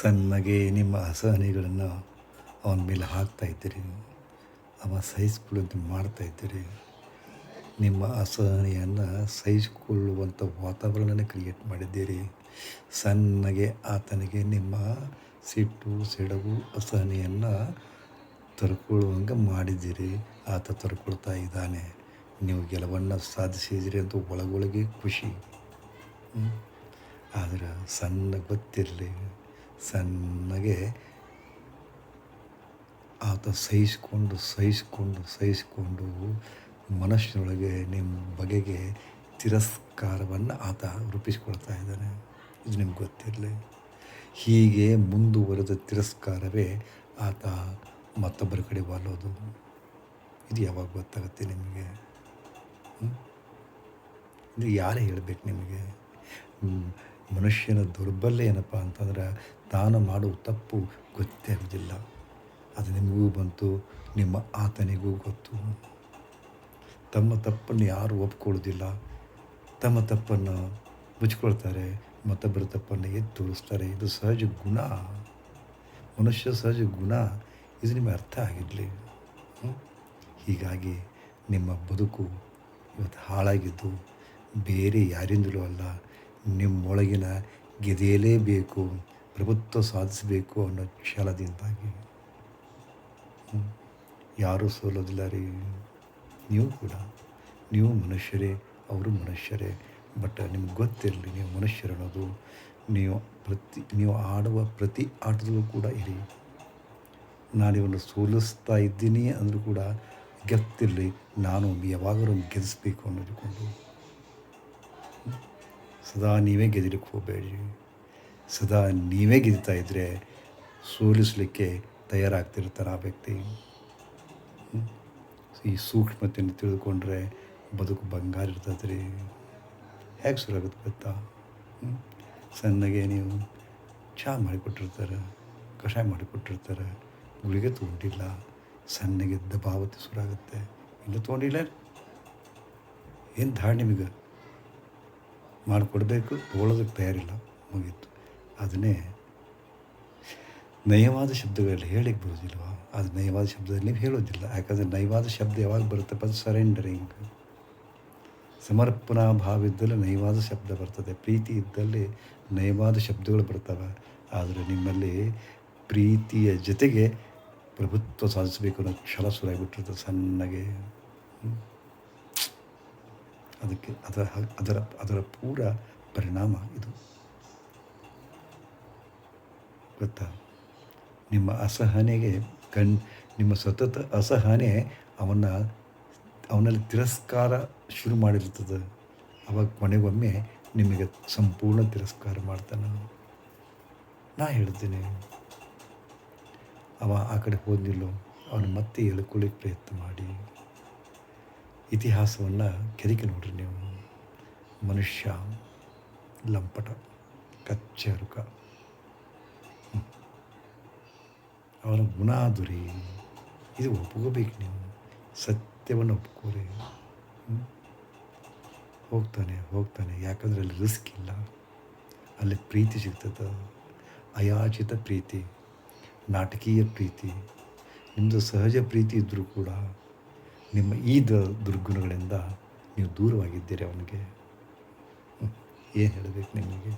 ಸಣ್ಣಗೆ ನಿಮ್ಮ ಅಸಹನೆಗಳನ್ನು ಅವನ ಮೇಲೆ ಹಾಕ್ತಾಯಿದ್ದೀರಿ. ಅವ ಸಹಿಸ್ಕೊಳ್ಳುವಂತೆ ಮಾಡ್ತಾಯಿದ್ದೀರಿ. ನಿಮ್ಮ ಅಸಹನೆಯನ್ನು ಸಹಿಸಿಕೊಳ್ಳುವಂಥ ವಾತಾವರಣನೇ ಕ್ರಿಯೇಟ್ ಮಾಡಿದ್ದೀರಿ. ಸಣ್ಣಗೆ ಆತನಿಗೆ ನಿಮ್ಮ ಸಿಟ್ಟು, ಸಿಡುಗು, ಅಸಹನೆಯನ್ನು ತಡ್ಕೊಳ್ಳುವಂಗೆ ಮಾಡಿದ್ದೀರಿ. ಆತ ತಡ್ಕೊಳ್ತಾ ಇದ್ದಾನೆ. ನೀವು ಗೆಲುವನ್ನು ಸಾಧಿಸಿದಿರಿ ಅಂತ ಒಳಗೊಳಗೆ ಖುಷಿ. ಆದರೆ ಸಣ್ಣ ಗೊತ್ತಿರಲಿ, ಸಣ್ಣಗೆ ಆತ ಸಹಿಸಿಕೊಂಡು ಮನಸ್ಸಿನೊಳಗೆ ನಿಮ್ಮ ಬಗೆಗೆ ತಿರಸ್ಕಾರವನ್ನು ಆತ ರೂಪಿಸ್ಕೊಳ್ತಾ ಇದ್ದಾನೆ. ಇದು ನಿಮ್ಗೆ ಗೊತ್ತಿರಲಿ. ಹೀಗೆ ಮುಂದುವರೆದ ತಿರಸ್ಕಾರವೇ ಆತ ಮತ್ತೊಬ್ಬರ ಕಡೆ ವಾಲೋದು. ಇದು ಯಾವಾಗ ಗೊತ್ತಾಗುತ್ತೆ ನಿಮಗೆ? ಇದು ಯಾರೇ ಹೇಳಬೇಕು ನಿಮಗೆ? ಮನುಷ್ಯನ ದೌರ್ಬಲ್ಯ ಏನಪ್ಪ ಅಂತಂದ್ರೆ ತಾನು ಮಾಡುವ ತಪ್ಪು ಗೊತ್ತೇ ಆಗೋದಿಲ್ಲ. ಅದು ನಿಮಗೂ ಬಂತು, ನಿಮ್ಮ ಆತನಿಗೂ ಗೊತ್ತು. ತಮ್ಮ ತಪ್ಪನ್ನು ಯಾರು ಒಪ್ಕೊಳ್ಳೋದಿಲ್ಲ. ತಮ್ಮ ತಪ್ಪನ್ನು ಮುಚ್ಕೊಳ್ತಾರೆ, ಮತ್ತೊಬ್ಬರ ತಪ್ಪನ್ನು ಎತ್ತಿ ತೋರಿಸ್ತಾರೆ. ಇದು ಸಹಜ ಗುಣ, ಮನುಷ್ಯ ಸಹಜ ಗುಣ. ಇದು ನಿಮಗೆ ಅರ್ಥ ಆಗಿರಲಿ. ಹೀಗಾಗಿ ನಿಮ್ಮ ಬದುಕು ಇವತ್ತು ಹಾಳಾಗಿದ್ದು ಬೇರೆ ಯಾರಿಂದಲೂ ಅಲ್ಲ, ನಿಮ್ಮೊಳಗಿನ ಗೆದೆಯಲೇಬೇಕು, ಪ್ರಭುತ್ವ ಸಾಧಿಸಬೇಕು ಅನ್ನೋ ಛಲದಿಂದಾಗಿ. ಯಾರೂ ಸೋಲೋದಿಲ್ಲ ರೀ. ನೀವು ಕೂಡ, ನೀವು ಮನುಷ್ಯರೇ, ಅವರು ಮನುಷ್ಯರೇ. ಬಟ್ ನಿಮ್ಗೆ ಗೊತ್ತಿರಲಿ, ನೀವು ಮನುಷ್ಯರನ್ನೋದು. ನೀವು ಆಡುವ ಪ್ರತಿ ಆಟದಲ್ಲೂ ಕೂಡ ಇರಿ. ನಾನು ಇವನು ಸೋಲಿಸ್ತಾ ಇದ್ದೀನಿ ಅಂದರೂ ಕೂಡ ಗೊತ್ತಿರಲಿ, ನಾನು ಯಾವಾಗಲೂ ಗೆಲ್ಲಿಸ್ಬೇಕು ಅನ್ನೋದುಕೊಂಡು. ಸದಾ ನೀವೇ ಗೆದಿಲಿಕ್ಕೆ ಹೋಗಬೇಡಿ. ಸದಾ ನೀವೇ ಗೆದ್ತಾ ಇದ್ದರೆ ಸೋಲಿಸಲಿಕ್ಕೆ ತಯಾರಾಗ್ತಿರ್ತಾರೆ ಆ ವ್ಯಕ್ತಿ. ಈ ಸೂಕ್ಷ್ಮತೆಯನ್ನು ತಿಳಿದುಕೊಂಡ್ರೆ ಬದುಕು ಬಂಗಾರ ಇರ್ತದೆ ರೀ. ಹೇಗೆ ಶುರುವಾಗುತ್ತೆ ಗೊತ್ತಾ? ಸಣ್ಣಗೆ ನೀವು ಚಹಾ ಮಾಡಿಕೊಟ್ಟಿರ್ತಾರೆ, ಕಷಾಯ ಮಾಡಿಕೊಟ್ಟಿರ್ತಾರೆ, ಗುಳಿಗೆ ತೊಗೊಂಡಿಲ್ಲ, ಸಣ್ಣಗೆ ದಬಾವತಿ ಶುರುವಾಗುತ್ತೆ. ಇನ್ನೂ ತೊಗೊಂಡಿಲ್ಲ, ಏನು ಧಾಡ್ ನಿಮಗೆ ಮಾಡಿಕೊಡ್ಬೇಕು, ತೊಗೊಳೋದಕ್ಕೆ ತಯಾರಿಲ್ಲ, ಮುಗೀತು. ಅದನ್ನೇ ನಯವಾದ ಶಬ್ದಗಳಲ್ಲಿ ಹೇಳಿಕ್ಕೆ ಬರೋದಿಲ್ವ? ಅದು ನಯವಾದ ಶಬ್ದದಲ್ಲಿ ನೀವು ಹೇಳೋದಿಲ್ಲ. ಯಾಕಂದರೆ ನಯವಾದ ಶಬ್ದ ಯಾವಾಗ ಬರುತ್ತಪ್ಪ? ಅದು ಸರೆಂಡರಿಂಗ್, ಸಮರ್ಪಣಾ ಭಾವ ಇದ್ದಲ್ಲಿ ನಯವಾದ ಶಬ್ದ ಬರ್ತದೆ. ಪ್ರೀತಿ ಇದ್ದಲ್ಲಿ ನಯವಾದ ಶಬ್ದಗಳು ಬರ್ತವೆ. ಆದರೆ ನಿಮ್ಮಲ್ಲಿ ಪ್ರೀತಿಯ ಜೊತೆಗೆ ಪ್ರಭುತ್ವ ಸಾಧಿಸಬೇಕು ಅನ್ನೋ ಛಲ ಶುರುವಾಗಿಬಿಟ್ಟಿರ್ತದೆ ಸಣ್ಣಗೆ. ಅದಕ್ಕೆ ಅದರ ಪೂರ ಪರಿಣಾಮ ಇದು, ಗೊತ್ತಾ? ನಿಮ್ಮ ಅಸಹನೆಗೆ ನಿಮ್ಮ ಸತತ ಅಸಹನೆ ಅವನಲ್ಲಿ ತಿರಸ್ಕಾರ ಶುರು ಮಾಡಿರ್ತದೆ. ಅವಾಗ ಕೊನೆಗೊಮ್ಮೆ ನಿಮಗೆ ಸಂಪೂರ್ಣ ತಿರಸ್ಕಾರ ಮಾಡ್ತಾನೆ. ನಾ ಹೇಳ್ತೀನಿ, ಅವ ಆ ಕಡೆ ಹೋದಿಲ್ಲೋ, ಅವನು ಮತ್ತೆ ಎಳ್ಕೊಳ್ಳಿಕ್ಕೆ ಪ್ರಯತ್ನ ಮಾಡಿ. ಇತಿಹಾಸವನ್ನು ಕೆದಕಿ ನೋಡ್ರಿ ನೀವು. ಮನುಷ್ಯ ಲಂಪಟ, ಕಚ್ಚರುಕ. ಅವನ ಗುಣ ದುರಿ. ಇದು ಒಪ್ಕೋಬೇಕು ನೀವು. ಸತ್ಯವನ್ನು ಒಪ್ಕೋರಿ. ಹೋಗ್ತಾನೆ. ಯಾಕಂದರೆ ಅಲ್ಲಿ ರಿಸ್ಕ್ ಇಲ್ಲ, ಅಲ್ಲಿ ಪ್ರೀತಿ ಸಿಗ್ತದೆ. ಅಯಾಚಿತ ಪ್ರೀತಿ, ನಾಟಕೀಯ ಪ್ರೀತಿ. ನಿಮ್ಮದು ಸಹಜ ಪ್ರೀತಿ ಇದ್ದರೂ ಕೂಡ ನಿಮ್ಮ ಈ ದುರ್ಗುಣಗಳಿಂದ ನೀವು ದೂರವಾಗಿದ್ದೀರಿ ಅವನಿಗೆ. ಏನು ಹೇಳಬೇಕು ನಿಮಗೆ?